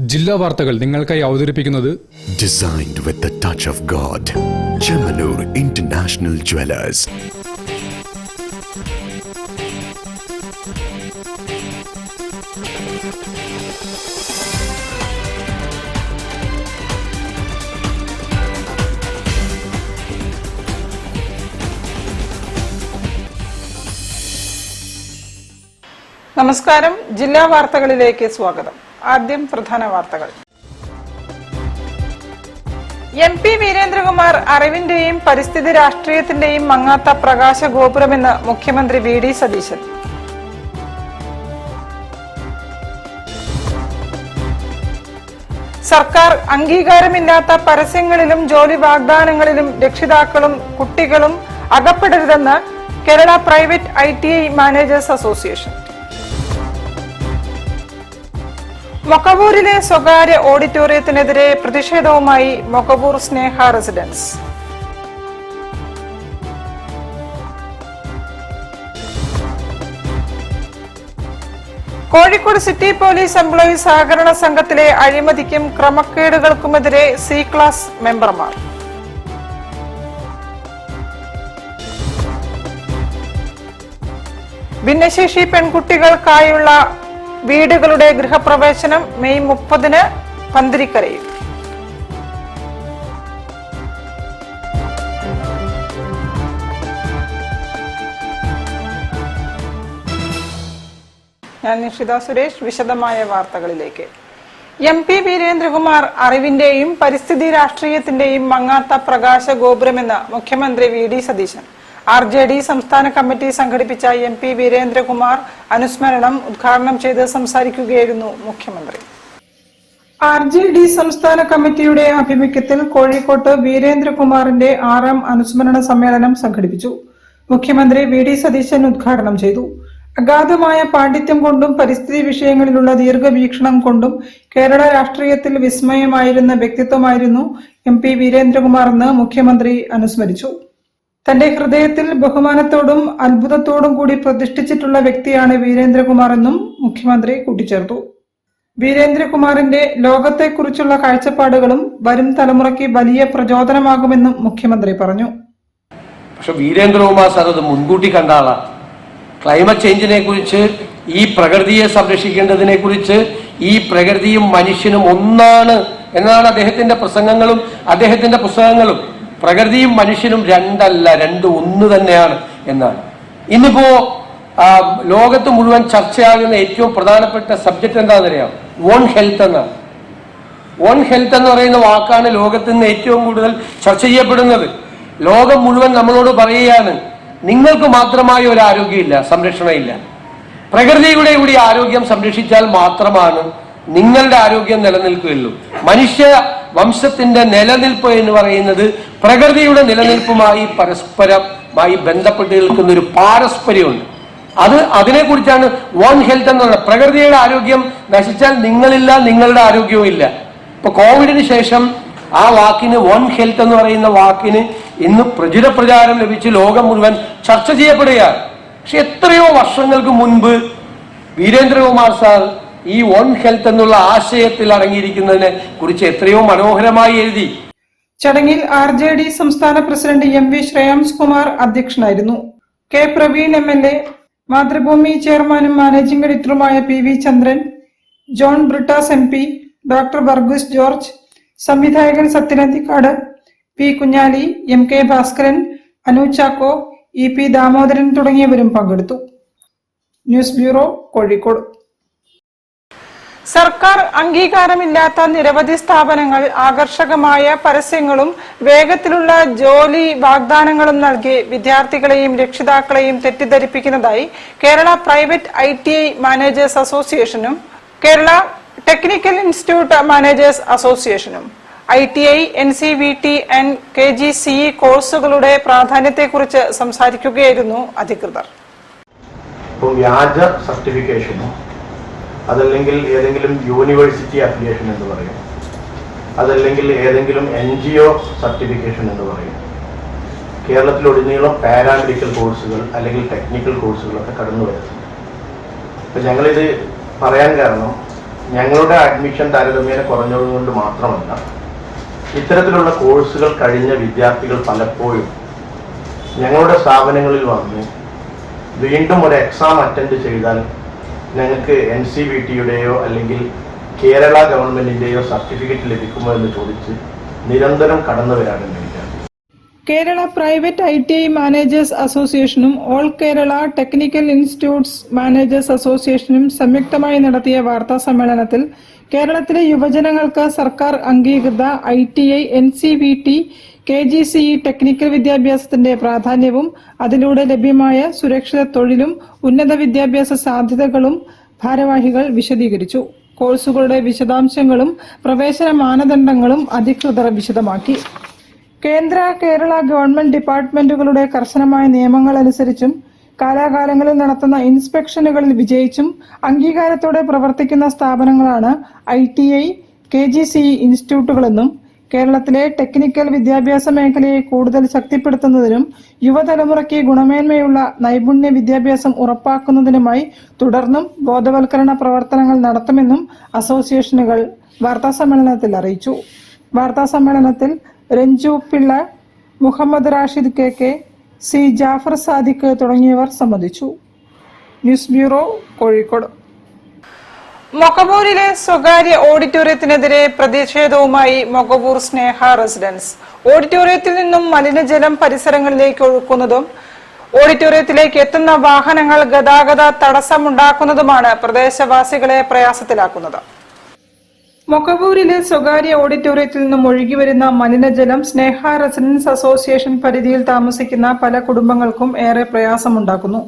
ജില്ലാ വാർത്തകൾ നിങ്ങൾക്കായി അവതരിപ്പിക്കുന്നത് Designed with the touch of God. Chemanur International Jewelers. നമസ്കാരം. ജില്ലാ വാർത്തകളിലേക്ക് സ്വാഗതം. ആദ്യം പ്രധാന വാർത്തകൾ. MP വീരേന്ദ്രകുമാർ അറിവിന്റെയും പരിസ്ഥിതി രാഷ്ട്രീയത്തിന്റെയും മങ്ങാത്ത പ്രകാശ ഗോപുരമെന്ന് മുഖ്യമന്ത്രി VD സതീശൻ. സർക്കാർ അംഗീകാരമില്ലാത്ത പരസ്യങ്ങളിലും ജോലി വാഗ്ദാനങ്ങളിലും രക്ഷിതാക്കളും കുട്ടികളും അകപ്പെടരുതെന്ന് Kerala private ITI managers association. മൊക്കവൂരിലെ സ്വകാര്യ ഓഡിറ്റോറിയത്തിനെതിരെ പ്രതിഷേധവുമായി Mokkavoor Sneha residence. Kozhikode city police employees സഹകരണ സംഘത്തിലെ അഴിമതിക്കും ക്രമക്കേടുകൾക്കുമെതിരെ C ക്ലാസ് മെമ്പർമാർ. ഭിന്നശേഷി പെൺകുട്ടികൾക്കായുള്ള വീടുകളുടെ ഗൃഹപ്രവേശനം മെയ് 30 പന്തിരിക്കരയിൽ. ഞാൻ നിഷിത സുരേഷ്. വിശദമായ വാർത്തകളിലേക്ക്. MP വീരേന്ദ്രകുമാർ അറിവിന്റെയും പരിസ്ഥിതി രാഷ്ട്രീയത്തിന്റെയും മങ്ങാത്ത പ്രകാശ ഗോപുരമെന്ന് മുഖ്യമന്ത്രി VD സതീശൻ. RJD സംസ്ഥാന കമ്മിറ്റി സംഘടിപ്പിച്ച MP വീരേന്ദ്രകുമാർ അനുസ്മരണം ഉദ്ഘാടനം ചെയ്ത് സംസാരിക്കുകയായിരുന്നു മുഖ്യമന്ത്രി. RJD സംസ്ഥാന കമ്മിറ്റിയുടെ ആഭിമുഖ്യത്തിൽ കോഴിക്കോട്ട് വീരേന്ദ്രകുമാറിന്റെ 6ാം അനുസ്മരണ സമ്മേളനം സംഘടിപ്പിച്ചു. മുഖ്യമന്ത്രി VD സതീശൻ ഉദ്ഘാടനം ചെയ്തു. അഗാധമായ പാണ്ഡിത്യം കൊണ്ടും പരിസ്ഥിതി വിഷയങ്ങളിലുള്ള ദീർഘവീക്ഷണം കൊണ്ടും കേരള രാഷ്ട്രീയത്തിൽ വിസ്മയമായിരുന്ന വ്യക്തിത്വമായിരുന്നു MP വീരേന്ദ്രകുമാർ എന്ന് മുഖ്യമന്ത്രി അനുസ്മരിച്ചു. തന്റെ ഹൃദയത്തിൽ ബഹുമാനത്തോടും അത്ഭുതത്തോടും കൂടി പ്രതിഷ്ഠിച്ചിട്ടുള്ള വ്യക്തിയാണ് വീരേന്ദ്രകുമാർ എന്നും മുഖ്യമന്ത്രി കൂട്ടിച്ചേർത്തു. വീരേന്ദ്രകുമാറിന്റെ ലോകത്തെക്കുറിച്ചുള്ള കാഴ്ചപ്പാടുകളും വരും തലമുറയ്ക്ക് വലിയ പ്രചോദനമാകുമെന്നും മുഖ്യമന്ത്രി പറഞ്ഞു. പക്ഷെ വീരേന്ദ്രകുമാർ സാർ അത് മുൻകൂട്ടി കണ്ട ആളാണ്. ക്ലൈമറ്റ് ചേഞ്ചിനെ കുറിച്ച്, ഈ പ്രകൃതിയെ സംരക്ഷിക്കേണ്ടതിനെ കുറിച്ച്, ഈ പ്രകൃതിയും മനുഷ്യനും ഒന്നാണ് എന്നാണ് അദ്ദേഹത്തിന്റെ പ്രസംഗങ്ങളും അദ്ദേഹത്തിന്റെ പുസ്തകങ്ങളും. പ്രകൃതിയും മനുഷ്യനും രണ്ടല്ല, ഒന്ന് തന്നെയാണ് എന്നാണ്. ഇന്നിപ്പോ ലോകത്ത് മുഴുവൻ ചർച്ചയാകുന്ന ഏറ്റവും പ്രധാനപ്പെട്ട സബ്ജക്ട് എന്താണെന്നറിയാം? വൺ ഹെൽത്ത് എന്നാണ്. വൺ ഹെൽത്ത് എന്ന് പറയുന്ന വാക്കാണ് ലോകത്ത് നിന്ന് ഏറ്റവും കൂടുതൽ ചർച്ച ചെയ്യപ്പെടുന്നത്. ലോകം മുഴുവൻ നമ്മളോട് പറയുകയാണ്, നിങ്ങൾക്ക് മാത്രമായി ഒരു ആരോഗ്യമില്ല, സംരക്ഷണമില്ല. പ്രകൃതിയുടെ കൂടി ആരോഗ്യം സംരക്ഷിച്ചാൽ മാത്രമാണ് നിങ്ങളുടെ ആരോഗ്യം നിലനിൽക്കുകയുള്ളൂ. മനുഷ്യ വംശത്തിന്റെ നിലനിൽപ്പ് എന്ന് പറയുന്നത് പ്രകൃതിയുടെ നിലനിൽപ്പുമായി പരസ്പരമായി ബന്ധപ്പെട്ട് നിൽക്കുന്ന ഒരു പാരസ്പര്യമുണ്ട്. അതിനെക്കുറിച്ചാണ് വൺ ഹെൽത്ത് എന്ന് പറയുന്നത്. പ്രകൃതിയുടെ ആരോഗ്യം നശിച്ചാൽ നിങ്ങളില്ല, നിങ്ങളുടെ ആരോഗ്യവും ഇല്ല. ഇപ്പൊ കോവിഡിന് ശേഷം ആ വാക്കിന്, വൺ ഹെൽത്ത് എന്ന് പറയുന്ന വാക്കിന് ഇന്ന് പ്രചാരം ലഭിച്ച് ലോകം മുഴുവൻ ചർച്ച ചെയ്യപ്പെടുകയാണ്. പക്ഷെ എത്രയോ വർഷങ്ങൾക്ക് മുൻപ് വീരേന്ദ്രകുമാർ സാർ ഈ വൺ ഹെൽത്ത് എന്നുള്ള ആശയത്തിൽ അടങ്ങിയിരിക്കുന്നതിനെ കുറിച്ച് എത്രയോ മനോഹരമായി എഴുതി. ചടങ്ങിൽ RJD സംസ്ഥാന പ്രസിഡന്റ് MV ശ്രേയാംസ് കുമാർ അധ്യക്ഷനായിരുന്നു. K പ്രവീൺ MLA, മാതൃഭൂമി ചെയർമാനും മാനേജിംഗ് എഡിറ്ററുമായ PV Chandran, John Brittas MP, doctor Varghese George, സംവിധായകൻ Sathyan Anthikad, P Kunjali, MK Bhaskaran, Anu Chacko, EP Damodaran തുടങ്ങിയവരും പങ്കെടുത്തു. News bureau, Kozhikode. സർക്കാർ അംഗീകാരമില്ലാത്ത നിരവധി സ്ഥാപനങ്ങൾ ആകർഷകമായ പരസ്യങ്ങളും വേഗത്തിലുള്ള ജോലി വാഗ്ദാനങ്ങളും നൽകി വിദ്യാർത്ഥികളെയും രക്ഷിതാക്കളെയും തെറ്റിദ്ധരിപ്പിക്കുന്നതായി കേരള പ്രൈവറ്റ് ITI മാനേജേഴ്സ് അസോസിയേഷനും കേരള ടെക്നിക്കൽ ഇൻസ്റ്റിറ്റ്യൂട്ട് മാനേജേഴ്സ് അസോസിയേഷനും. ITI, NCVT and KGCE കോഴ്സുകളുടെ പ്രാധാന്യത്തെക്കുറിച്ച് സംസാരിക്കുകയായിരുന്നു അധികൃതർ. വ്യാജ സർട്ടിഫിക്കേഷനും അതല്ലെങ്കിൽ ഏതെങ്കിലും യൂണിവേഴ്സിറ്റി അഫിലിയേഷൻ എന്ന് പറയും, അതല്ലെങ്കിൽ ഏതെങ്കിലും NGO സർട്ടിഫിക്കേഷൻ എന്ന് പറയും. കേരളത്തിലുടനീളം പാരാമെഡിക്കൽ കോഴ്സുകൾ അല്ലെങ്കിൽ ടെക്നിക്കൽ കോഴ്സുകളൊക്കെ കടന്നു വരുന്നത്. അപ്പം ഞങ്ങളിത് പറയാൻ കാരണം, ഞങ്ങളുടെ അഡ്മിഷൻ താരതമ്യേന കുറഞ്ഞതുകൊണ്ട് മാത്രമല്ല, ഇത്തരത്തിലുള്ള കോഴ്സുകൾ കഴിഞ്ഞ വിദ്യാർത്ഥികൾ പലപ്പോഴും ഞങ്ങളുടെ സ്ഥാപനങ്ങളിൽ വന്ന് വീണ്ടും ഒരു എക്സാം അറ്റൻഡ് ചെയ്താൽ ഞങ്ങൾക്ക് NCVT-യുടെയോ അല്ലെങ്കിൽ കേരള ഗവൺമെന്റിന്റെയോ സർട്ടിഫിക്കറ്റ് ലഭിക്കുമോ എന്ന് ചോദിച്ച് നിരന്തരം കടന്നു വരാറുണ്ട്. കേരള പ്രൈവറ്റ് ITI മാനേജേഴ്സ് അസോസിയേഷനും all Kerala technical institutes managers അസോസിയേഷനും സംയുക്തമായി നടത്തിയ വാർത്താ സമ്മേളനത്തിൽ കേരളത്തിലെ യുവജനങ്ങൾക്ക് സർക്കാർ അംഗീകൃത ITI, NCVT, KGCE ടെക്നിക്കൽ വിദ്യാഭ്യാസത്തിന്റെ പ്രാധാന്യവും അതിലൂടെ ലഭ്യമായ സുരക്ഷിത തൊഴിലും ഉന്നത വിദ്യാഭ്യാസ സാധ്യതകളും ഭാരവാഹികൾ വിശദീകരിച്ചു. കോഴ്സുകളുടെ വിശദാംശങ്ങളും പ്രവേശന മാനദണ്ഡങ്ങളും അധികൃതർ വിശദമാക്കി. കേന്ദ്ര, കേരള ഗവൺമെന്റ് ഡിപ്പാർട്ട്മെന്റുകളുടെ കർശനമായ നിയമങ്ങൾ അനുസരിച്ചും കാലാകാലങ്ങളിൽ നടത്തുന്ന ഇൻസ്പെക്ഷനുകളിൽ വിജയിച്ചും അംഗീകാരത്തോടെ പ്രവർത്തിക്കുന്ന സ്ഥാപനങ്ങളാണ് ITI, KGCE ഇൻസ്റ്റിറ്റ്യൂട്ടുകളെന്നും കേരളത്തിലെ ടെക്നിക്കൽ വിദ്യാഭ്യാസ മേഖലയെ കൂടുതൽ ശക്തിപ്പെടുത്തുന്നതിനും യുവതലമുറയ്ക്ക് ഗുണമേന്മയുള്ള നൈപുണ്യ വിദ്യാഭ്യാസം ഉറപ്പാക്കുന്നതിനുമായി തുടർന്നും ബോധവൽക്കരണ പ്രവർത്തനങ്ങൾ നടത്തുമെന്നും അസോസിയേഷനുകൾ വാർത്താസമ്മേളനത്തിൽ അറിയിച്ചു. വാർത്താസമ്മേളനത്തിൽ രഞ്ജു പിള്ള, മുഹമ്മദ് റാഷിദ് KK, C ജാഫർ സാദിഖ് തുടങ്ങിയവർ സംബന്ധിച്ചു. News bureau, Kozhikode. മൊകവൂരിലെ സ്വകാര്യ ഓഡിറ്റോറിയത്തിനെതിരെ പ്രതിഷേധവുമായി മൊകവൂർ സ്നേഹ റെസിഡൻസ്. ഓഡിറ്റോറിയത്തിൽ നിന്നും മലിനജലം പരിസരങ്ങളിലേക്ക് ഒഴുക്കുന്നതും ഓഡിറ്റോറിയത്തിലേക്ക് എത്തുന്ന വാഹനങ്ങൾ ഗതാഗത തടസ്സമുണ്ടാക്കുന്നതുമാണ് പ്രദേശവാസികളെ പ്രയാസത്തിലാക്കുന്നത്. മൊകവൂരിലെ സ്വകാര്യ ഓഡിറ്റോറിയത്തിൽ നിന്നും ഒഴുകിവരുന്ന മലിനജലം സ്നേഹ റെസിഡൻസ് അസോസിയേഷൻ പരിധിയിൽ താമസിക്കുന്ന പല കുടുംബങ്ങൾക്കും ഏറെ പ്രയാസമുണ്ടാക്കുന്നു.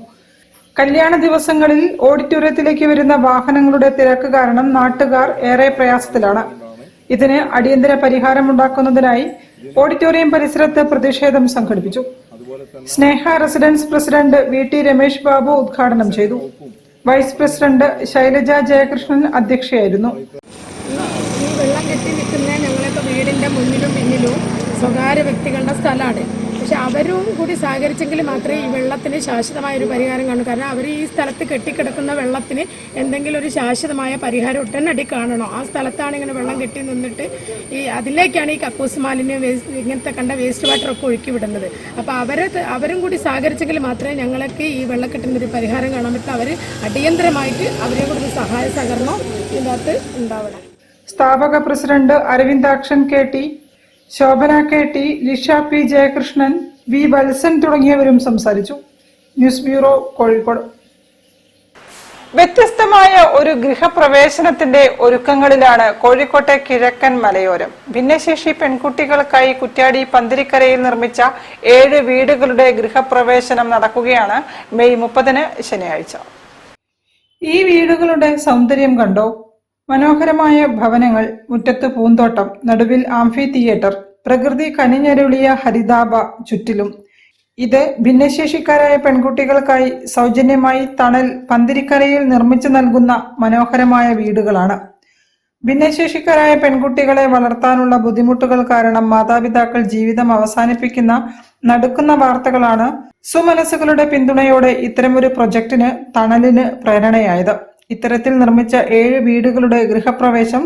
കല്യാണ ദിവസങ്ങളിൽ ഓഡിറ്റോറിയത്തിലേക്ക് വരുന്ന വാഹനങ്ങളുടെ തിരക്ക് കാരണം നാട്ടുകാർ ഏറെ പ്രയാസത്തിലാണ്. ഇതിന് അടിയന്തര പരിഹാരമുണ്ടാക്കുന്നതിനായി ഓഡിറ്റോറിയം പരിസരത്ത് പ്രതിഷേധം സംഘടിപ്പിച്ചു. Sneha residence president VT Ramesh Babu ഉദ്ഘാടനം ചെയ്തു. വൈസ് പ്രസിഡന്റ് ശൈലജ ജയകൃഷ്ണൻ അധ്യക്ഷയായിരുന്നു. ഈ വെള്ളം കെട്ടി നിൽക്കുന്ന ഞങ്ങളൊക്കെ വീടിൻ്റെ മുന്നിലും പിന്നിലും സ്വകാര്യ വ്യക്തികളുടെ സ്ഥലമാണ്. പക്ഷെ അവരും കൂടി സഹകരിച്ചെങ്കിൽ മാത്രമേ ഈ വെള്ളത്തിന് ശാശ്വതമായൊരു പരിഹാരം കാണൂ. കാരണം അവർ ഈ സ്ഥലത്ത് കെട്ടിക്കിടക്കുന്ന വെള്ളത്തിന് എന്തെങ്കിലും ഒരു ശാശ്വതമായ പരിഹാരം ഒട്ടനടി കാണണം. ആ സ്ഥലത്താണ് ഇങ്ങനെ വെള്ളം കെട്ടി നിന്നിട്ട് അതിലേക്കാണ് ഈ കക്കൂസ് മാലിന്യം, ഇങ്ങനത്തെ കണ്ട വേസ്റ്റ് വാട്ടറൊക്കെ ഒഴുക്കി വിടുന്നത്. അപ്പോൾ അവരും കൂടി സഹകരിച്ചെങ്കിൽ മാത്രമേ ഞങ്ങൾക്ക് ഈ വെള്ളക്കെട്ടിനൊരു പരിഹാരം കാണാൻ പറ്റൂ. അവർ അടിയന്തരമായിട്ട് അവരെ കൂടി സഹായ സഹകരണം ഇതിനകത്ത് ഉണ്ടാവണം. സ്ഥാപക president Aravindakshan KT, Shobhana KT, Lisha P Jayakrishnan, V Valsan തുടങ്ങിയവരും സംസാരിച്ചു. News bureau, Kozhikode. വ്യത്യസ്തമായ ഒരു ഗൃഹപ്രവേശനത്തിന്റെ ഒരുക്കങ്ങളിലാണ് കോഴിക്കോട്ടെ കിഴക്കൻ മലയോരം. ഭിന്നശേഷി പെൺകുട്ടികൾക്കായി കുറ്റ്യാടി പന്തിരിക്കരയിൽ നിർമ്മിച്ച 7 വീടുകളുടെ ഗൃഹപ്രവേശനം നടക്കുകയാണ് മെയ് 30 ശനിയാഴ്ച. ഈ വീടുകളുടെ സൗന്ദര്യം കണ്ടോ? മനോഹരമായ ഭവനങ്ങൾ, മുറ്റത്ത് പൂന്തോട്ടം, നടുവിൽ ആംഫി തിയേറ്റർ, പ്രകൃതി കനിഞ്ഞരുളിയ ഹരിതാഭ ചുറ്റിലും. ഇത് ഭിന്നശേഷിക്കാരായ പെൺകുട്ടികൾക്കായി സൗജന്യമായി തണൽ പന്തിരിക്കരയിൽ നിർമ്മിച്ചു നൽകുന്ന മനോഹരമായ വീടുകളാണ്. ഭിന്നശേഷിക്കാരായ പെൺകുട്ടികളെ വളർത്താനുള്ള ബുദ്ധിമുട്ടുകൾ കാരണം മാതാപിതാക്കൾ ജീവിതം അവസാനിപ്പിക്കുന്ന നടുക്കുന്ന വാർത്തകളാണ് സുമനസ്സുകളുടെ പിന്തുണയോടെ ഇത്തരമൊരു പ്രൊജക്ടിന് തണലിന് പ്രേരണയായത്. ഇത്തരത്തിൽ നിർമ്മിച്ച 7 വീടുകളുടെ ഗൃഹപ്രവേശം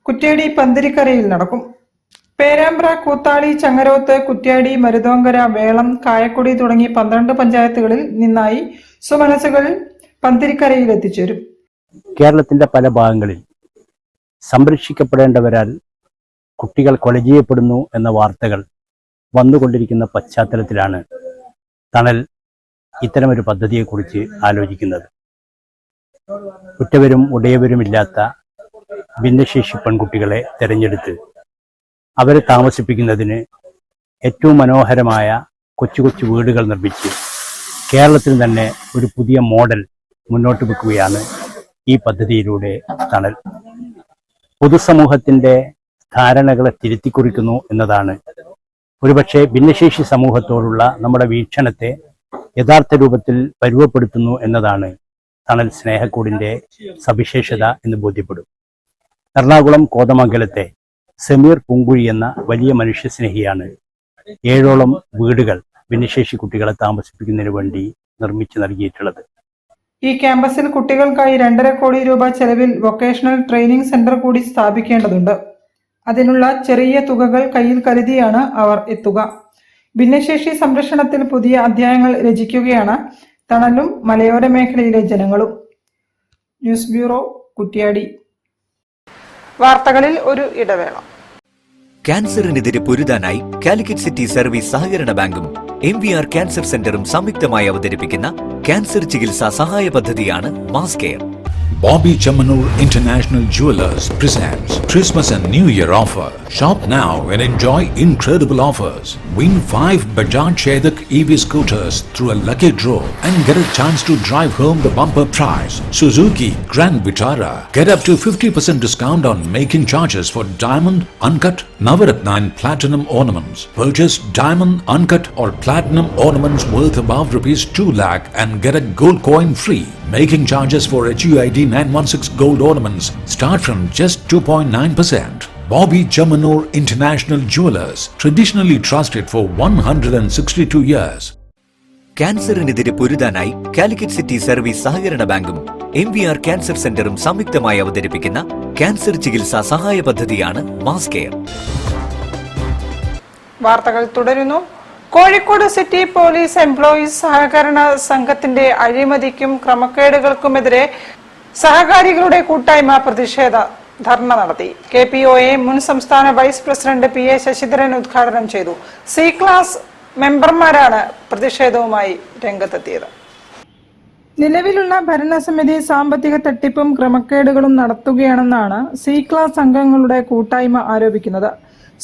കുറ്റ്യാടി പന്തിരിക്കരയിൽ നടക്കും. പേരാമ്പ്ര, കൂത്താളി, ചങ്ങരോത്ത്, കുറ്റ്യാടി, മരുതോങ്കര, വേളം, കായക്കൊടി തുടങ്ങി 12 പഞ്ചായത്തുകളിൽ നിന്നായി സുമനസ്സുകൾ പന്തിരിക്കരയിൽ എത്തിച്ചേരും. കേരളത്തിന്റെ പല ഭാഗങ്ങളിൽ സംരക്ഷിക്കപ്പെടേണ്ടവരാൽ കുട്ടികൾ കൊല ചെയ്യപ്പെടുന്നു എന്ന വാർത്തകൾ വന്നുകൊണ്ടിരിക്കുന്ന പശ്ചാത്തലത്തിലാണ് തണൽ ഇത്തരമൊരു പദ്ധതിയെക്കുറിച്ച് ആലോചിക്കുന്നത്. ഉറ്റവരും ഉടയവരുമില്ലാത്ത ഭിന്നശേഷി പെൺകുട്ടികളെ തിരഞ്ഞെടുത്ത് അവരെ താമസിപ്പിക്കുന്നതിന് ഏറ്റവും മനോഹരമായ കൊച്ചു കൊച്ചു വീടുകൾ നിർമ്മിച്ച് കേരളത്തിൽ തന്നെ ഒരു പുതിയ മോഡൽ മുന്നോട്ട് വെക്കുകയാണ് ഈ പദ്ധതിയിലൂടെ തണൽ. പൊതുസമൂഹത്തിൻ്റെ ധാരണകളെ തിരുത്തിക്കുറിക്കുന്നു എന്നതാണ് ഒരുപക്ഷെ ഭിന്നശേഷി സമൂഹത്തോടുള്ള നമ്മുടെ വീക്ഷണത്തെ യഥാർത്ഥ രൂപത്തിൽ പരുവപ്പെടുത്തുന്നു എന്നതാണ് തണൽ സ്നേഹക്കൂടിൻ്റെ സവിശേഷത എന്ന് ബോധ്യപ്പെടും. എറണാകുളം കോതമംഗലത്തെ സമീർ പൂങ്കുഴി എന്ന വലിയ മനുഷ്യസ്നേഹിയാണ് 7ഓളം വീടുകൾ ഭിന്നശേഷി കുട്ടികളെ താമസിപ്പിക്കുന്നതിന് വേണ്ടി നിർമ്മിച്ചു നൽകിയിട്ടുള്ളത്. ഈ ക്യാമ്പസിൽ കുട്ടികൾക്കായി 2.5 കോടി രൂപ ചെലവിൽ വൊക്കേഷണൽ ട്രെയിനിംഗ് സെന്റർ കൂടി സ്ഥാപിക്കേണ്ടതുണ്ട്. അതിനുള്ള ചെറിയ തുകകൾ കയ്യിൽ കരുതിയാണ് അവർ എത്തുക. ഭിന്നശേഷി സംരക്ഷണത്തിൽ പുതിയ അധ്യായങ്ങൾ രചിക്കുകയാണ് തണലും മലയോര മേഖലയിലെ ജനങ്ങളും. News bureau, Kuttiady. വാർത്തകളിൽ ഒരു ഇടവേള. ക്യാൻസറിനെതിരെ പൊരുതാനായി കാലിക്കറ്റ് സിറ്റി സർവീസ് സഹകരണ ബാങ്കും MVR ക്യാൻസർ സെന്ററും സംയുക്തമായി അവതരിപ്പിക്കുന്ന ക്യാൻസർ ചികിത്സാ സഹായ പദ്ധതിയാണ് mass care. Bobby Chamanur International Jewelers presents Christmas and New Year offer. Shop now and enjoy incredible offers. Win 5 Bajaj Chetak EV scooters through a lucky draw and get a chance to drive home the bumper prize. Suzuki Grand Vitara. Get up to 50% discount on making charges for diamond, uncut, Navaratna and platinum ornaments. Purchase diamond, uncut or platinum ornaments worth above ₹2 lakh and get a gold coin free. Making charges for HUID 916 gold ornaments start from just 2.9%. Bobby Chamanur International Jewelers, traditionally trusted for 162 years. ക്യാൻസറിനെതിരെ പൊരുതാനായി Calicut city service സഹകരണ ബാങ്കും MVR cancer സെന്ററും സംയുക്തമായി അവതരിപ്പിക്കുന്ന cancer ചികിത്സാ സഹായ പദ്ധതിയാണ് മാസ് കെയർ. വാർത്തകൾ തുടരുന്നു. കോഴിക്കോട് സിറ്റി പോലീസ് എംപ്ലോയീസ് സഹകരണ സംഘത്തിന്റെ അഴിമതിക്കും ക്രമക്കേടുകൾക്കുമെതിരെ സഹകാരികളുടെ കൂട്ടായ്മ പ്രതിഷേധ ധർണ നടത്തി. KPOA മുൻ സംസ്ഥാന വൈസ് പ്രസിഡന്റ് PA ശശിധരൻ ഉദ്ഘാടനം ചെയ്തു. C ക്ലാസ് മെമ്പർമാരാണ് പ്രതിഷേധവുമായി രംഗത്തെത്തിയത്. നിലവിലുള്ള ഭരണസമിതി സാമ്പത്തിക തട്ടിപ്പും ക്രമക്കേടുകളും നടത്തുകയാണെന്നാണ് C ക്ലാസ് അംഗങ്ങളുടെ കൂട്ടായ്മ ആരോപിക്കുന്നത്.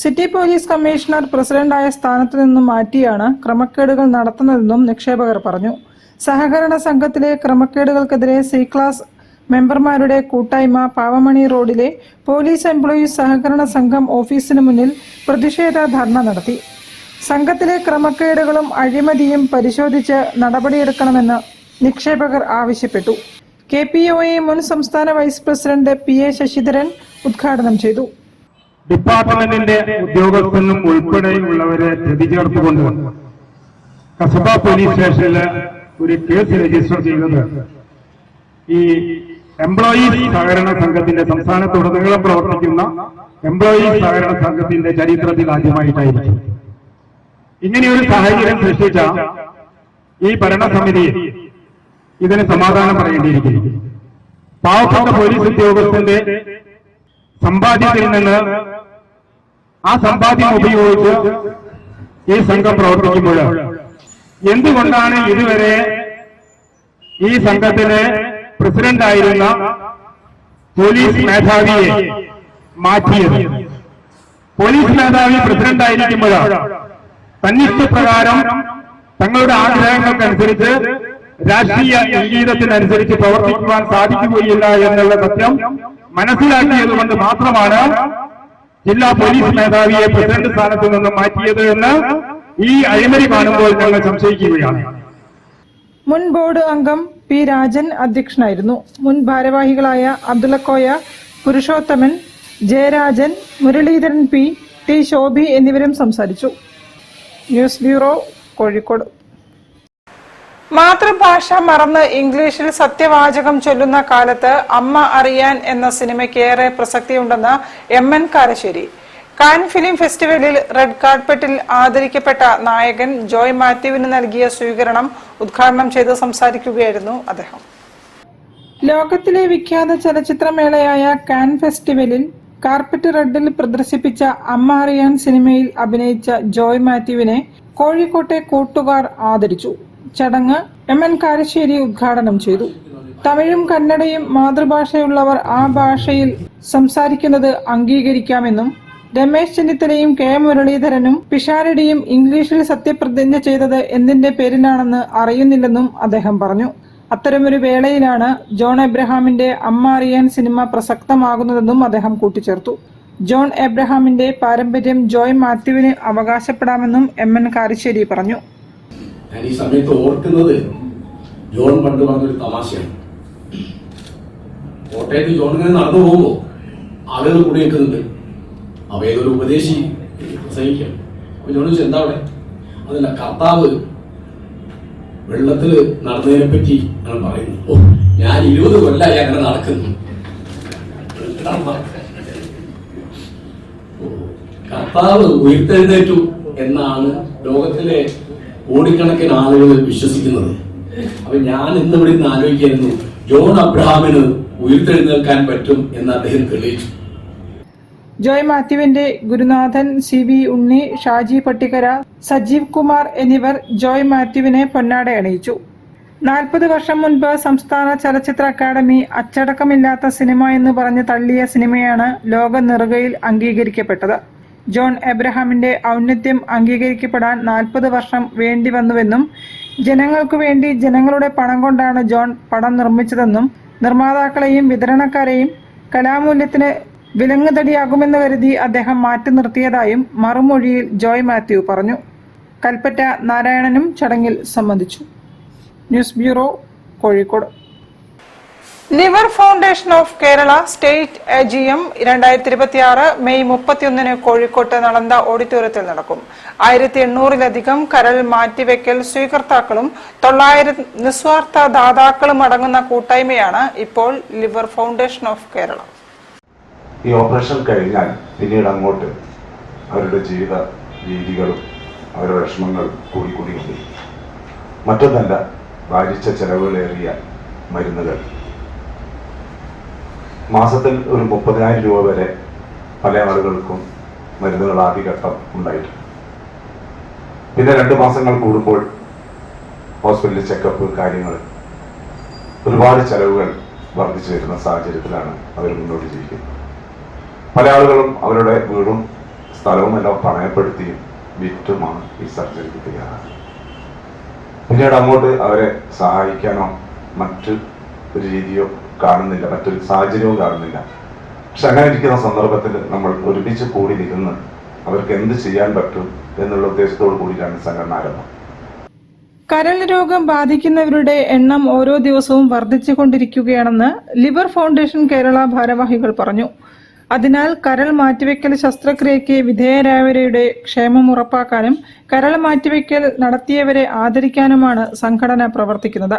സിറ്റി പോലീസ് കമ്മീഷണർ പ്രസിഡന്റായ സ്ഥാനത്തു നിന്നും മാറ്റിയാണ് ക്രമക്കേടുകൾ നടത്തുന്നതെന്നും നിക്ഷേപകർ പറഞ്ഞു. സഹകരണ സംഘത്തിലെ ക്രമക്കേടുകൾക്കെതിരെ C ക്ലാസ് മെമ്പർമാരുടെ കൂട്ടായ്മ പാവമണി റോഡിലെ പോലീസ് എംപ്ലോയീസ് സഹകരണ സംഘം ഓഫീസിന് മുന്നിൽ പ്രതിഷേധ ധർണ നടത്തി. സംഘത്തിലെ ക്രമക്കേടുകളും അഴിമതിയും പരിശോധിച്ച് നടപടിയെടുക്കണമെന്ന് നിക്ഷേപകർ ആവശ്യപ്പെട്ടു. KPOA മുൻ സംസ്ഥാന വൈസ് പ്രസിഡന്റ് PA ശശിധരൻ ഉദ്ഘാടനം ചെയ്തു. ഡിപ്പാർട്ട്മെന്റിന്റെ ഉദ്യോഗസ്ഥനും ഉൾപ്പെടെയുള്ളവരെ പ്രതി ചേർത്തുകൊണ്ട് കസബ പോലീസ് സ്റ്റേഷനിൽ ഒരു കേസ് രജിസ്റ്റർ ചെയ്തത് ഈ എംപ്ലോയീസ് സഹകരണ സംഘത്തിന്റെ സംസ്ഥാനത്തുടനീളം പ്രവർത്തിക്കുന്ന എംപ്ലോയീസ് സഹകരണ സംഘത്തിന്റെ ചരിത്രത്തിൽ ആദ്യമായിട്ടായിരിക്കും. ഇങ്ങനെയൊരു സാഹചര്യം സൃഷ്ടിച്ച ഈ ഭരണസമിതി ഇതിന് സമാധാനം പറയേണ്ടിയിരിക്കുന്നു. പാവപ്പെട്ട പോലീസ് ഉദ്യോഗസ്ഥന്റെ സമ്പാദ്യത്തിൽ നിന്ന് ആ സമ്പാദ്യം ഉപയോഗിച്ച് ഈ സംഘം പ്രവർത്തിക്കുമ്പോൾ എന്തുകൊണ്ടാണ് ഇതുവരെ ഈ സംഘത്തിലെ പ്രസിഡന്റായിരുന്ന പോലീസ് മേധാവിയെ മാറ്റിയത്? പോലീസ് മേധാവി പ്രസിഡന്റായിരിക്കുമ്പോൾ തന്നിഷ്ടപ്രകാരം തങ്ങളുടെ ആഗ്രഹങ്ങൾക്കനുസരിച്ച് രാഷ്ട്രീയ ഇംഗീതത്തിനനുസരിച്ച് പ്രവർത്തിക്കുവാൻ സാധിക്കുകയില്ല എന്നുള്ള സത്യം മനസ്സിലാക്കിയത് കൊണ്ട് മാത്രമാണ് ജില്ലാ പോലീസ് മേധാവിയെ പ്രസിഡന്റ് സ്ഥാനത്ത് നിന്നും മാറ്റിയത് എന്ന് ഈ അഴിമതി കാണുമ്പോൾ ഞങ്ങൾ സംശയിക്കുകയാണ്. മുൻ ബോർഡ് അംഗം P രാജൻ അധ്യക്ഷനായിരുന്നു. മുൻ ഭാരവാഹികളായ അബ്ദുള്ളക്കോയ, പുരുഷോത്തമൻ, ജയരാജൻ, മുരളീധരൻ P, T ശോഭി എന്നിവരും സംസാരിച്ചു. News bureau, Kozhikode. മാതൃഭാഷ മറന്ന് ഇംഗ്ലീഷിൽ സത്യവാചകം ചൊല്ലുന്ന കാലത്ത് അമ്മ അറിയാൻ എന്ന സിനിമയ്ക്ക് ഏറെ പ്രസക്തിയുണ്ടെന്ന് MN കാരശ്ശേരി. കാൻ ഫിലിം ഫെസ്റ്റിവലിൽ റെഡ് കാർപ്പറ്റിൽ ആദരിക്കപ്പെട്ട നായകൻ ജോയ് മാത്യുവിന് നൽകിയ സ്വീകരണം ഉദ്ഘാടനം ചെയ്ത് സംസാരിക്കുകയായിരുന്നു അദ്ദേഹം. ലോകത്തിലെ വിഖ്യാത ചലച്ചിത്രമേളയായ കാൻ ഫെസ്റ്റിവലിൽ കാർപ്പറ്റ് റെഡിൽ പ്രദർശിപ്പിച്ച അമ്മ അറിയാൻ സിനിമയിൽ അഭിനയിച്ച ജോയ് മാത്യുവിനെ കോഴിക്കോട്ടെ കൂട്ടുകാർ ആദരിച്ചു. ചടങ്ങ് MN കാരശ്ശേരി ഉദ്ഘാടനം ചെയ്തു. തമിഴും കന്നഡയും മാതൃഭാഷയുള്ളവർ ആ ഭാഷയിൽ സംസാരിക്കുന്നത് അംഗീകരിക്കാമെന്നും രമേശ് ചെന്നിത്തലയും K മുരളീധരനും പിഷാരടിയും ഇംഗ്ലീഷിൽ സത്യപ്രതിജ്ഞ ചെയ്തത് എന്തിന്റെ പേരിലാണെന്ന് അറിയുന്നില്ലെന്നും അദ്ദേഹം പറഞ്ഞു. അത്തരമൊരു വേളയിലാണ് ജോൺ എബ്രഹാമിന്റെ അമ്മ അറിയാൻ സിനിമ പ്രസക്തമാകുന്നതെന്നും അദ്ദേഹം കൂട്ടിച്ചേർത്തു. ജോൺ എബ്രഹാമിന്റെ പാരമ്പര്യം ജോയ് മാത്യുവിന് അവകാശപ്പെടാമെന്നും MN കാരശ്ശേരി പറഞ്ഞു. ഞാൻ ഈ സമയത്ത് ഓർക്കുന്നത് ജോൺ പണ്ട് പറഞ്ഞൊരു തമാശയാണ്. കോട്ടയത്ത് ജോൺ ഇങ്ങനെ നടന്നു പോകുമ്പോൾ ആളുകൾ കൂടി നിൽക്കുന്നുണ്ട്. അവ ഏതൊരു ഉപദേശി പ്രസംഗിക്കാം. അപ്പൊ ജോൺ ചോദിച്ചു, എന്താ അവിടെ? അതല്ല, കർത്താവ് വെള്ളത്തിൽ നടന്നതിനെ പറ്റി ആണ് പറയുന്നത്. ഓ, ഞാൻ 20 കൊല്ലമായി അങ്ങനെ നടക്കുന്നു. കർത്താവ് ഉയർത്തെഴുന്നേറ്റു എന്നാണ് ലോകത്തിലെ കോടിക്കണക്കിന് ആളുകൾ വിശ്വസിക്കുന്നത്. അപ്പൊ ഞാൻ ഇന്നിവിടെ നിന്ന് ആലോചിക്കായിരുന്നു, ജോൺ അബ്രഹാമിന് ഉയർത്തെഴുന്നേൽക്കാൻ പറ്റും എന്ന് അദ്ദേഹം തെളിയിച്ചു. ജോയ് മാത്യുവിന്റെ ഗുരുനാഥൻ CV ഉണ്ണി, ഷാജി പട്ടിക്കര, സജീവ് കുമാർ എന്നിവർ ജോയ് മാത്യുവിനെ പൊന്നാട അണിയിച്ചു. 40 വർഷം മുൻപ് സംസ്ഥാന ചലച്ചിത്ര അക്കാദമി അച്ചടക്കമില്ലാത്ത സിനിമ എന്ന് പറഞ്ഞ് തള്ളിയ സിനിമയാണ് ലോക നെറുകയിൽ അംഗീകരിക്കപ്പെട്ടത്. ജോൺ എബ്രഹാമിന്റെ ഔന്നത്യം അംഗീകരിക്കപ്പെടാൻ 40 വർഷം വേണ്ടി വന്നുവെന്നും ജനങ്ങൾക്കു വേണ്ടി ജനങ്ങളുടെ പണം കൊണ്ടാണ് ജോൺ പടം നിർമ്മിച്ചതെന്നും നിർമ്മാതാക്കളെയും വിതരണക്കാരെയും കലാമൂല്യത്തിന് വിലങ്ങുതടിയാകുമെന്ന് കരുതി അദ്ദേഹം മാറ്റി നിർത്തിയതായും മറുമൊഴിയിൽ ജോയ് മാത്യു പറഞ്ഞു. കൽപ്പറ്റ നാരായണനും ചടങ്ങിൽ സംബന്ധിച്ചു. News bureau, Kozhikode. Liver foundation of Kerala state AGM 2026 May 31 കോഴിക്കോട്ട് നളന്ദ ഓഡിറ്റോറിയത്തിൽ നടക്കും. 1800-ലധികം കരൾ മാറ്റിവെക്കൽ സ്വീകർത്താക്കളും 900 നിസ്വാർത്ഥ ദാതാക്കളും അടങ്ങുന്ന കൂട്ടായ്മയാണ് ഇപ്പോൾ ലിവർ ഫൗണ്ടേഷൻ ഓഫ് കേരള. ഈ ഓപ്പറേഷൻ കഴിഞ്ഞാൽ പിന്നീട് അങ്ങോട്ട് അവരുടെ ജീവിത രീതികളും അവരുടെ വിഷമങ്ങൾ കൂടി മറ്റൊന്നല്ല, ഭാരിച്ച ചെലവുകളേറിയ മരുന്നുകൾ. മാസത്തിൽ ഒരു 30,000 രൂപ വരെ പല ആളുകൾക്കും മരുന്നുകൾ ആദ്യഘട്ടം ഉണ്ടായിട്ടുണ്ട്. പിന്നെ 2 മാസങ്ങൾ കൂടുമ്പോൾ ഹോസ്പിറ്റലിൽ ചെക്കപ്പ് കാര്യങ്ങൾ, ഒരുപാട് ചെലവുകൾ വർദ്ധിച്ചു വരുന്ന സാഹചര്യത്തിലാണ് അവർ മുന്നോട്ട് ജീവിക്കുന്നത്. പല ആളുകളും അവരുടെ വീടും സ്ഥലവും എല്ലാം പണയപ്പെടുത്തിയും വിറ്റുമാണ് ഈ സർജറിക്ക് തയ്യാറാണ്. പിന്നീട് അങ്ങോട്ട് അവരെ സഹായിക്കാനോ മറ്റു ഒരു രീതിയോ കാണുന്നില്ല, മറ്റൊരു സാഹചര്യവും കാണുന്നില്ല. പക്ഷെ അങ്ങനെ ഇരിക്കുന്ന സന്ദർഭത്തിൽ നമ്മൾ ഒരുമിച്ച് കൂടി നിന്ന് അവർക്ക് എന്ത് ചെയ്യാൻ പറ്റും എന്നുള്ള ഉദ്ദേശത്തോടു കൂടിയാണ് സംഘടന ആരംഭം. കരൾ രോഗം ബാധിക്കുന്നവരുടെ എണ്ണം ഓരോ ദിവസവും വർദ്ധിച്ചുകൊണ്ടിരിക്കുകയാണെന്ന് ലിവർ ഫൗണ്ടേഷൻ കേരള ഭാരവാഹികൾ പറഞ്ഞു. അതിനാൽ കരൾ മാറ്റിവെക്കൽ ശസ്ത്രക്രിയയ്ക്ക് വിധേയരായവരുടെ ക്ഷേമം ഉറപ്പാക്കാനും കരൾ മാറ്റിവെക്കൽ നടത്തിയവരെ ആദരിക്കാനുമാണ് സംഘടന പ്രവർത്തിക്കുന്നത്.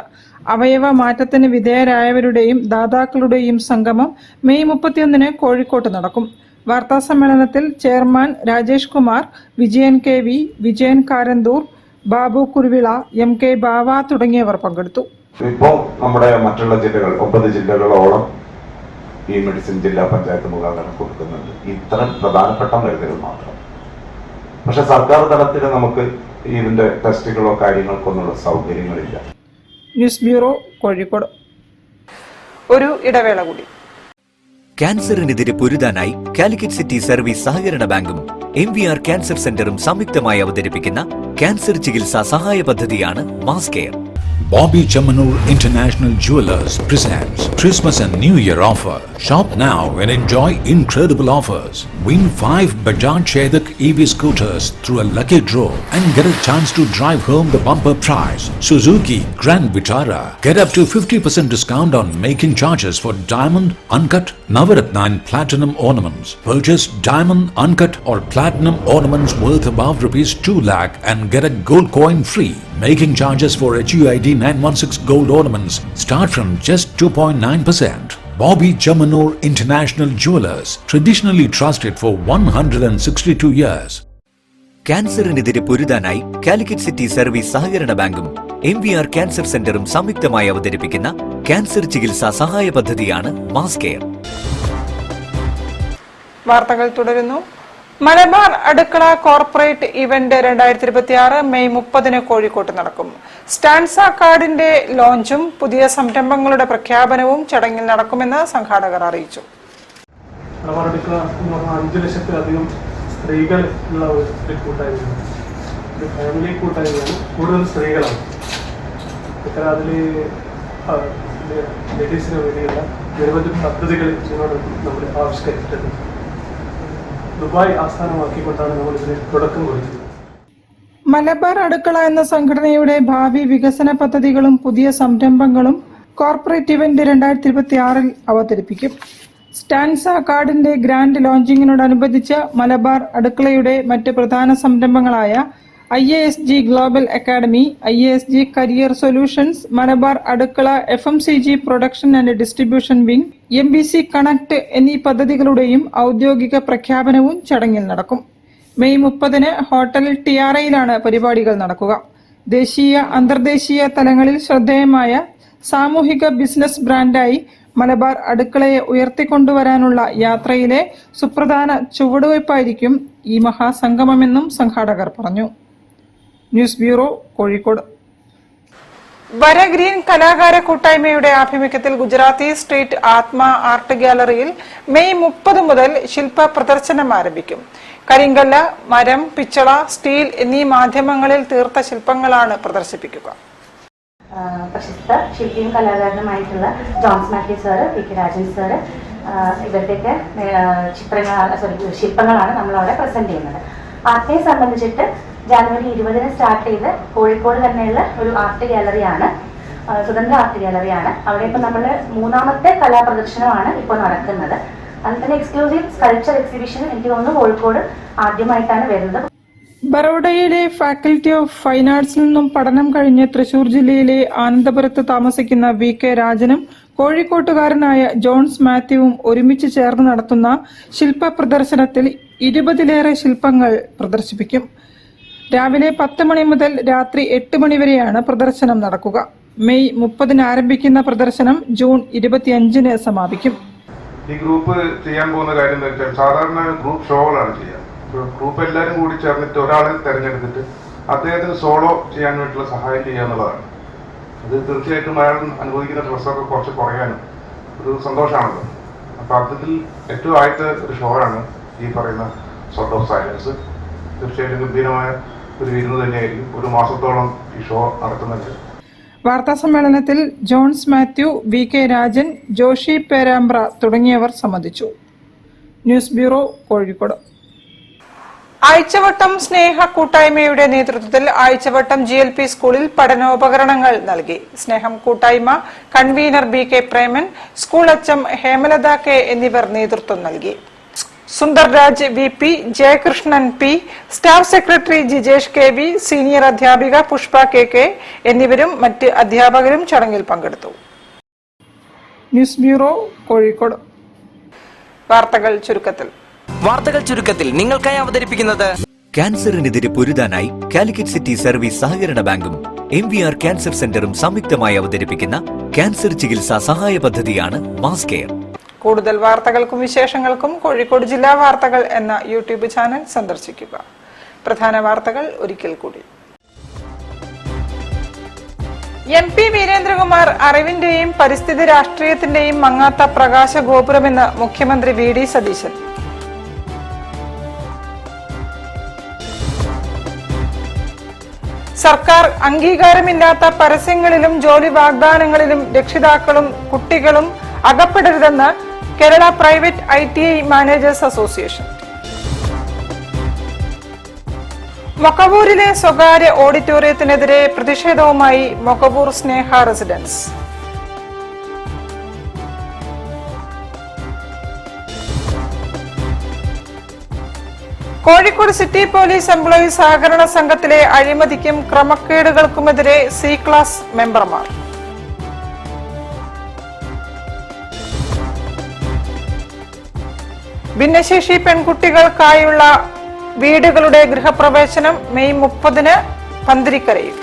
അവയവ മാറ്റത്തിന് വിധേയരായവരുടെയും ദാതാക്കളുടെയും സംഗമം മെയ് 31 കോഴിക്കോട്ട് നടക്കും. വാർത്താസമ്മേളനത്തിൽ chairman Rajesh Kumar, Vijayan KV, Vijayan Karanthur, Babu Kuruvila, MK ബാവ തുടങ്ങിയവർ പങ്കെടുത്തു. ഇപ്പോൾ നമ്മുടെ മറ്റുള്ള ജില്ലകൾ 9 ജില്ലകളോളം ഈ മെഡിസിൻ ജില്ലാ പഞ്ചായത്ത് മുഖാന്തരം കൊടുക്കുന്നുണ്ട്, ഇത്തരം പ്രധാനപ്പെട്ട മരുന്നുകൾ മാത്രം. പക്ഷെ സർക്കാർ തലത്തിൽ നമുക്ക് ഇതിന്റെ ടെസ്റ്റുകളോ കാര്യങ്ങൾക്കൊന്നുള്ള സൗകര്യങ്ങളില്ല. News bureau, Kozhikode. ഒരു ഇടവേള കൂടി. ക്യാൻസറിനെതിരെ പൊരുതാനായി കാലിക്കറ്റ് സിറ്റി സർവീസ് സഹകരണ ബാങ്കും MVR ക്യാൻസർ സെന്ററും സംയുക്തമായി അവതരിപ്പിക്കുന്ന ക്യാൻസർ ചികിത്സാ സഹായ പദ്ധതിയാണ് mass care. Bobby Chamanur International Jewelers presents Christmas and New Year offer. Shop now and enjoy incredible offers. Win 5 Bajaj Chetak EV scooters through a lucky draw and get a chance to drive home the bumper prize. Suzuki Grand Vitara. Get up to 50% discount on making charges for diamond, uncut, Navaratna and platinum ornaments. Purchase diamond, uncut or platinum ornaments worth above ₹2 lakh and get a gold coin free. Making charges for HUID 916 gold ornaments start from just 2.9%. Bobby Chamanur International Jewelers, traditionally trusted for 162 years. ക്യാൻസറിനെതിരെ പൊരുതാനായി Calicut city service സഹകരണ ബാങ്കും MVR cancer സെന്ററും സംയുക്തമായി അവതരിപ്പിക്കുന്ന cancer ചികിത്സാ സഹായ പദ്ധതിയാണ് മാസ് കെയർ. വാർത്തകൾ തുടരുന്നു. മലബാർ അടുക്കള കോർപ്പറേറ്റ് ഇവന്റ് 2026 മെയ് 30 കോഴിക്കോട്ട് നടക്കും. സ്റ്റാൻസ കാർഡിന്റെ ലോഞ്ചും പുതിയ സംരംഭങ്ങളുടെ പ്രഖ്യാപനവും ചടങ്ങിൽ നടക്കുമെന്ന് സംഘാടകർ അറിയിച്ചു. മലബാർ അടുക്കള എന്ന് പറഞ്ഞാൽ 5 ലക്ഷത്തിലധികം സ്ത്രീകൾ ഉള്ള ഒരു കൂട്ടായ്മയാണ്, ഒരു ഫാമിലി കൂട്ടായ്മയാണ്. കൂടുതൽ സ്ത്രീകളാണ്. ഇത്ര അതിൽ ലേഡീസിന് വേണ്ടിയുള്ള നിരവധി പദ്ധതികൾ ഇതിനോടൊപ്പം നമ്മൾ ആവിഷ്കരിച്ചിട്ടുണ്ട്. ദുബായ് ആസ്ഥാനമാക്കിക്കൊണ്ടാണ് നമ്മൾ ഇതിന് തുടക്കം കുറിച്ചത്. മലബാർ അടുക്കള എന്ന സംഘടനയുടെ ഭാവി വികസന പദ്ധതികളും പുതിയ സംരംഭങ്ങളും കോർപ്പറേറ്റ് ഇവന്റ് 2026 അവതരിപ്പിക്കും. സ്റ്റാൻസ കാർഡിന്റെ ഗ്രാൻഡ് ലോഞ്ചിങ്ങിനോടനുബന്ധിച്ച് മലബാർ അടുക്കളയുടെ മറ്റ് പ്രധാന സംരംഭങ്ങളായ IASG global academy, IASG career solutions, Malabar Adukkala, FMCG production and distribution wing, MBC connect എന്നീ പദ്ധതികളുടെയും ഔദ്യോഗിക പ്രഖ്യാപനവും ചടങ്ങിൽ നടക്കും. മെയ് 30 ഹോട്ടൽ TRAയിലാണ് പരിപാടികൾ നടക്കുക. ദേശീയ അന്തർദേശീയ തലങ്ങളിൽ ശ്രദ്ധേയമായ സാമൂഹിക ബിസിനസ് ബ്രാൻഡായി മലബാർ അടുക്കളയെ ഉയർത്തിക്കൊണ്ടുവരാനുള്ള യാത്രയിലെ സുപ്രധാന ചുവടുവയ്പായിരിക്കും ഈ മഹാസംഗമമെന്നും സംഘാടകർ പറഞ്ഞു. News bureau, Kozhikode. വരഗ്രീൻ കലാകാര കൂട്ടായ്മയുടെ ആഭിമുഖ്യത്തിൽ ഗുജറാത്തി സ്ട്രീറ്റ് ആത്മ ആർട്ട് ഗാലറിയിൽ മെയ് 30 മുതൽ ശില്പ പ്രദർശനം ആരംഭിക്കും. കരിങ്കല്ല്, മരം, പിച്ചള, സ്റ്റീൽ എന്നീ മാധ്യമങ്ങളിൽ തീർത്ത ശില്പങ്ങളാണ് പ്രദർശിപ്പിക്കുക. പ്രശസ്ത ശില്പിയും കലാകാരനുമായിട്ടുള്ള Johns Mathew sir, PK Rajan sir, ഇവരുടെയൊക്കെ ശില്പങ്ങളാണ് നമ്മളവിടെ പ്രസന്റ് ചെയ്യുന്നത്. ആർട്ടിനെ സംബന്ധിച്ചിട്ട് ജാനുവരി 20 സ്റ്റാർട്ട് ചെയ്ത് കോഴിക്കോട് തന്നെയുള്ള ഒരു ആർട്ട് ഗാലറിയാണ്, സ്വതന്ത്ര ആർട്ട് ഗാലറിയാണ്. അവിടെ ഇപ്പോൾ നമ്മൾ 3ാമത്തെ കലാപ്രദർശനമാണ് ഇപ്പോൾ നടക്കുന്നത്. അതുപോലെ എക്സ്ക്ലൂസീവ് സ്കൾപ്ചർ എക്സിബിഷൻ എനിക്ക് തോന്നുന്നു കോഴിക്കോട് ആദ്യമായിട്ടാണ് വരുന്നത്. ബറോഡയിലെ ഫാക്കൽറ്റി ഓഫ് ഫൈൻ ആർട്സിൽ നിന്നും പഠനം കഴിഞ്ഞ് തൃശൂർ ജില്ലയിലെ ആനന്ദപുരത്ത് താമസിക്കുന്ന VK രാജനും കോഴിക്കോട്ടുകാരനായ ജോൺസ് മാത്യുവും ഒരുമിച്ച് ചേർന്ന് നടത്തുന്ന ശില്പ പ്രദർശനത്തിൽ 20ലേറെ ശില്പങ്ങൾ പ്രദർശിപ്പിക്കും. രാവിലെ 10 മണി മുതൽ രാത്രി 8 മണി വരെയാണ് പ്രദർശനം നടക്കുക. മെയ് 30 ആരംഭിക്കുന്ന പ്രദർശനം ജൂൺ 25 സമാപിക്കും. ഈ ഗ്രൂപ്പ് ചെയ്യാൻ പോകുന്ന കാര്യം എന്താ വെച്ചാൽ സാധാരണ ഗ്രൂപ്പ് ഷോകളാണ് ചെയ്യുക. ഗ്രൂപ്പ് എല്ലാവരും കൂടി ചേർന്നിട്ട് ഒരാളെ തിരഞ്ഞെടുത്തിട്ട് അദ്ദേഹത്തിന് സോളോ ചെയ്യാൻ വേണ്ടിയിട്ടുള്ള സഹായം ചെയ്യുക എന്നുള്ളതാണ്. അത് തീർച്ചയായിട്ടും അയാൾ അനുഭവിക്കുന്ന സ്ട്രെസ്സൊക്കെ കുറച്ച് കുറയാനും ഒരു സന്തോഷമാണല്ലോ. അപ്പോൾ അർത്ഥത്തിൽ ഏറ്റവും ആദ്യത്തെ ഒരു ഷോ ആണ് ഈ പറയുന്ന സോർട്ട് ഓഫ് സൈലൻസ്. തീർച്ചയായിട്ടും ഗംഭീരമായ ഒരു വിരുന്ന് തന്നെയായിരിക്കും. 1 മാസത്തോളം ഈ ഷോ നടത്തുന്നുണ്ട്. വാർത്താ സമ്മേളനത്തിൽ Johns Mathew, VK Rajan, Joshi Perambra തുടങ്ങിയവർ സംബന്ധിച്ചു. News bureau, Kozhikode. ആഴ്ചവട്ടം സ്നേഹ കൂട്ടായ്മയുടെ നേതൃത്വത്തിൽ ആഴ്ചവട്ടം GLP സ്കൂളിൽ പഠനോപകരണങ്ങൾ നൽകി. സ്നേഹം കൂട്ടായ്മ convener BK Preman, school HM Hemalatha K എന്നിവർ നേതൃത്വം നൽകി. Sundarraj VP, Jayakrishnan P, staff secretary Jijesh KB, senior അധ്യാപിക പുഷ്പ KK എന്നിവരും മറ്റ് അധ്യാപകരും ചടങ്ങിൽ പങ്കെടുത്തു. News bureau, Kozhikode. വാർത്തകൾ ചുരുക്കത്തിൽ നിങ്ങൾക്കായി അവതരിപ്പിക്കുന്നത് ക്യാൻസറിനെതിരെ പൊരുതാനായി കാലിക്കറ്റ് സിറ്റി സർവീസ് സഹകരണ ബാങ്കും MVR ക്യാൻസർ സെന്ററും സംയുക്തമായി അവതരിപ്പിക്കുന്ന ക്യാൻസർ ചികിത്സാ സഹായ പദ്ധതിയാണ് മാസ് കെയർ. കൂടുതൽ വാർത്തകൾക്കും വിശേഷങ്ങൾക്കും കോഴിക്കോട് ജില്ലാ വാർത്തകൾ എന്ന YouTube ചാനൽ സന്ദർശിക്കുക. പ്രധാന വാർത്തകൾ ഒരിക്കൽ കൂടി. MP വീരേന്ദ്രകുമാർ അറിവിന്റെയും പരിസ്ഥിതി രാഷ്ട്രീയത്തിന്റെയും മങ്ങാത്ത പ്രകാശ ഗോപുരമെന്ന് മുഖ്യമന്ത്രി VD സതീശൻ. സർക്കാർ അംഗീകാരമില്ലാത്ത പരസ്യങ്ങളിലും ജോലി വാഗ്ദാനങ്ങളിലും രക്ഷിതാക്കളും കുട്ടികളും അകപ്പെടരുതെന്ന് Kerala private ITI managers association. മൊക്കവൂരിലെ സ്വകാര്യ ഓഡിറ്റോറിയത്തിനെതിരെ പ്രതിഷേധവുമായി Mokkavoor Sneha residence. Kozhikode city police employees സഹകരണ സംഘത്തിലെ അഴിമതിക്കും ക്രമക്കേടുകൾക്കുമെതിരെ C ക്ലാസ് മെമ്പർമാർ. ഭിന്നശേഷി പെൺകുട്ടികൾക്കായുള്ള വീടുകളുടെ ഗൃഹപ്രവേശനം മെയ് 30 പന്തിരിക്കരയിൽ.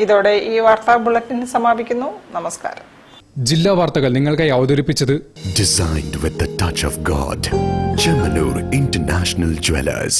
ഇതോടെ ഈ വാർത്താ ബുള്ളറ്റിൻ സമാപിക്കുന്നു. നമസ്കാരം. ജില്ലാ വാർത്തകൾ നിങ്ങൾക്കായി അവതരിപ്പിച്ചത് Designed with the touch of God. Chemanur International Jewelers.